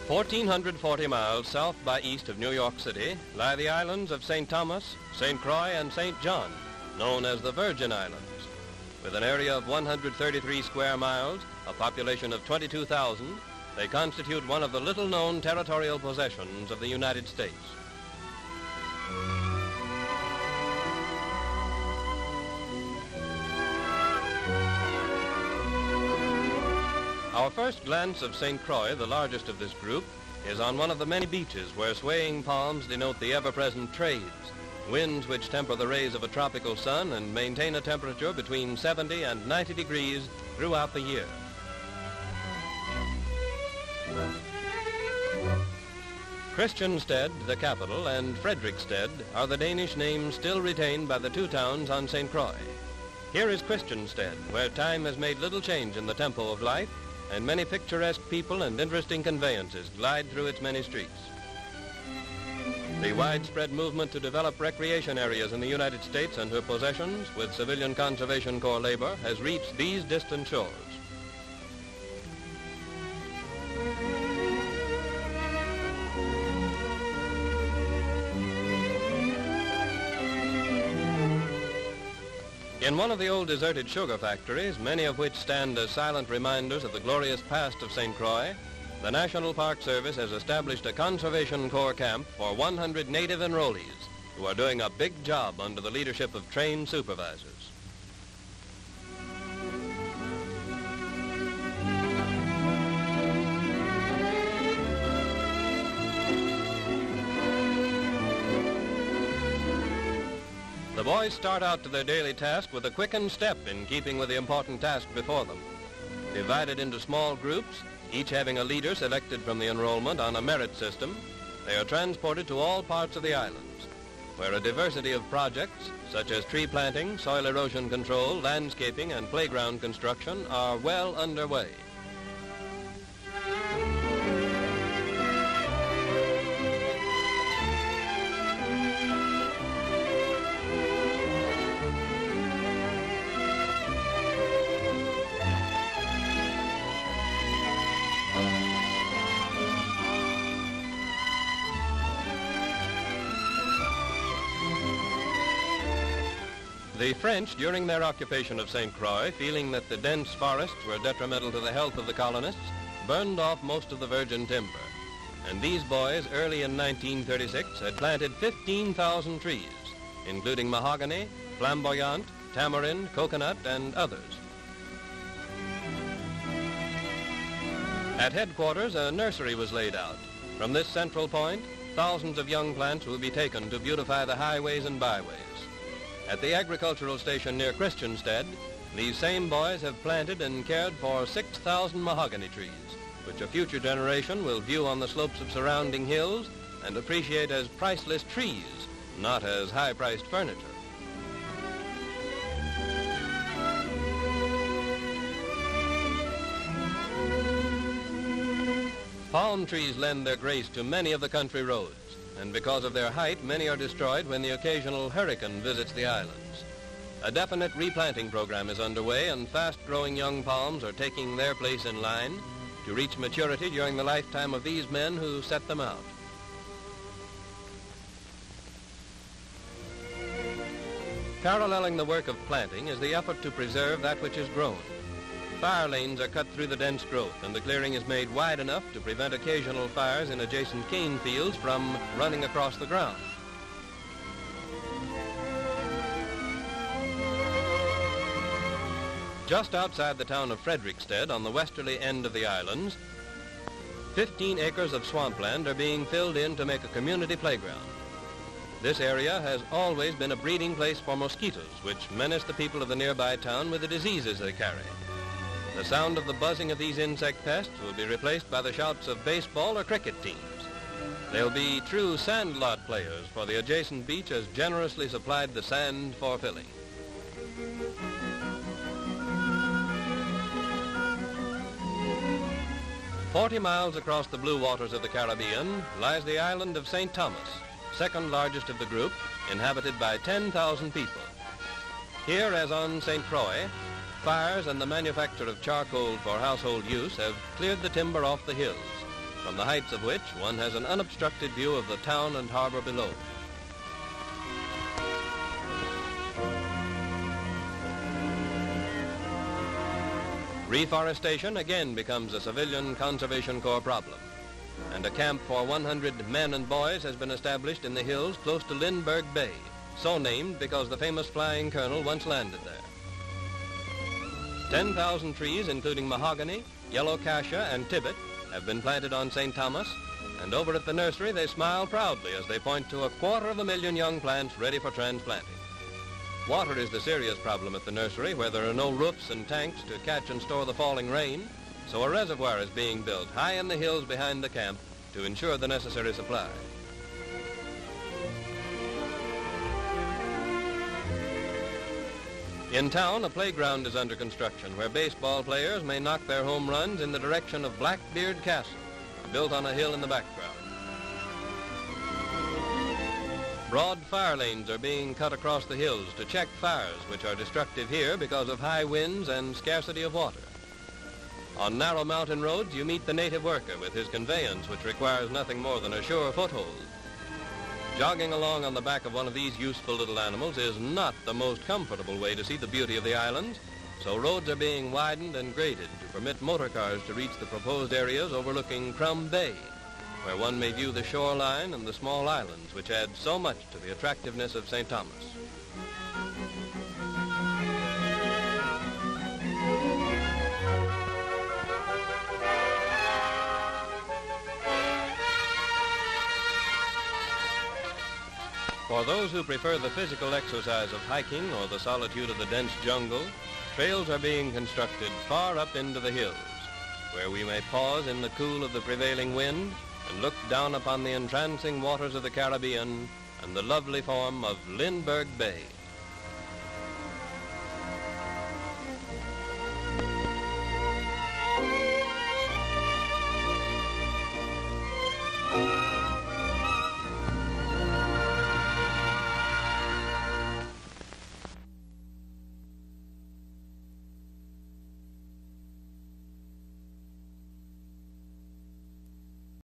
1,440 miles south by east of New York City lie the islands of St. Thomas, St. Croix, and St. John, known as the Virgin Islands. With an area of 133 square miles, a population of 22,000, they constitute one of the little-known territorial possessions of the United States. Our first glance of St. Croix, the largest of this group, is on one of the many beaches where swaying palms denote the ever-present trades, winds which temper the rays of a tropical sun and maintain a temperature between 70 and 90 degrees throughout the year. Christiansted, the capital, and Frederiksted are the Danish names still retained by the two towns on St. Croix. Here is Christiansted, where time has made little change in the tempo of life, and many picturesque people and interesting conveyances glide through its many streets. The widespread movement to develop recreation areas in the United States and her possessions with Civilian Conservation Corps labor has reached these distant shores. In one of the old deserted sugar factories, many of which stand as silent reminders of the glorious past of St. Croix, the National Park Service has established a Conservation Corps camp for 100 native enrollees who are doing a big job under the leadership of trained supervisors. The boys start out to their daily task with a quickened step in keeping with the important task before them. Divided into small groups, each having a leader selected from the enrollment on a merit system, they are transported to all parts of the islands, where a diversity of projects, such as tree planting, soil erosion control, landscaping, and playground construction, are well underway. The French, during their occupation of St. Croix, feeling that the dense forests were detrimental to the health of the colonists, burned off most of the virgin timber. And these boys, early in 1936, had planted 15,000 trees, including mahogany, flamboyant, tamarind, coconut, and others. At headquarters, a nursery was laid out. From this central point, thousands of young plants will be taken to beautify the highways and byways. At the agricultural station near Christiansted, these same boys have planted and cared for 6,000 mahogany trees, which a future generation will view on the slopes of surrounding hills and appreciate as priceless trees, not as high-priced furniture. Palm trees lend their grace to many of the country roads, and because of their height, many are destroyed when the occasional hurricane visits the islands. A definite replanting program is underway, and fast-growing young palms are taking their place in line to reach maturity during the lifetime of these men who set them out. Paralleling the work of planting is the effort to preserve that which is grown. Fire lanes are cut through the dense growth, and the clearing is made wide enough to prevent occasional fires in adjacent cane fields from running across the ground. Just outside the town of Frederiksted, on the westerly end of the islands, 15 acres of swampland are being filled in to make a community playground. This area has always been a breeding place for mosquitoes, which menace the people of the nearby town with the diseases they carry. The sound of the buzzing of these insect pests will be replaced by the shouts of baseball or cricket teams. They'll be true sandlot players, for the adjacent beach has generously supplied the sand for filling. "40 miles across the blue waters of the Caribbean lies the island of St. Thomas, second largest of the group, inhabited by 10,000 people. Here, as on St. Croix, fires and the manufacture of charcoal for household use have cleared the timber off the hills, from the heights of which one has an unobstructed view of the town and harbor below. Reforestation again becomes a civilian Conservation Corps problem, and a camp for 100 men and boys has been established in the hills close to Lindbergh Bay, so named because the famous flying colonel once landed there. 10,000 trees, including mahogany, yellow cassia, and tibbet, have been planted on St. Thomas, and over at the nursery they smile proudly as they point to 250,000 young plants ready for transplanting. Water is the serious problem at the nursery, where there are no roofs and tanks to catch and store the falling rain, so a reservoir is being built high in the hills behind the camp to ensure the necessary supply. In town, a playground is under construction where baseball players may knock their home runs in the direction of Blackbeard Castle, built on a hill in the background. Broad fire lanes are being cut across the hills to check fires, which are destructive here because of high winds and scarcity of water. On narrow mountain roads, you meet the native worker with his conveyance, which requires nothing more than a sure foothold. Jogging along on the back of one of these useful little animals is not the most comfortable way to see the beauty of the islands, so roads are being widened and graded to permit motor cars to reach the proposed areas overlooking Crum Bay, where one may view the shoreline and the small islands, which add so much to the attractiveness of St. Thomas. For those who prefer the physical exercise of hiking or the solitude of the dense jungle, trails are being constructed far up into the hills, where we may pause in the cool of the prevailing wind and look down upon the entrancing waters of the Caribbean and the lovely form of Lindbergh Bay.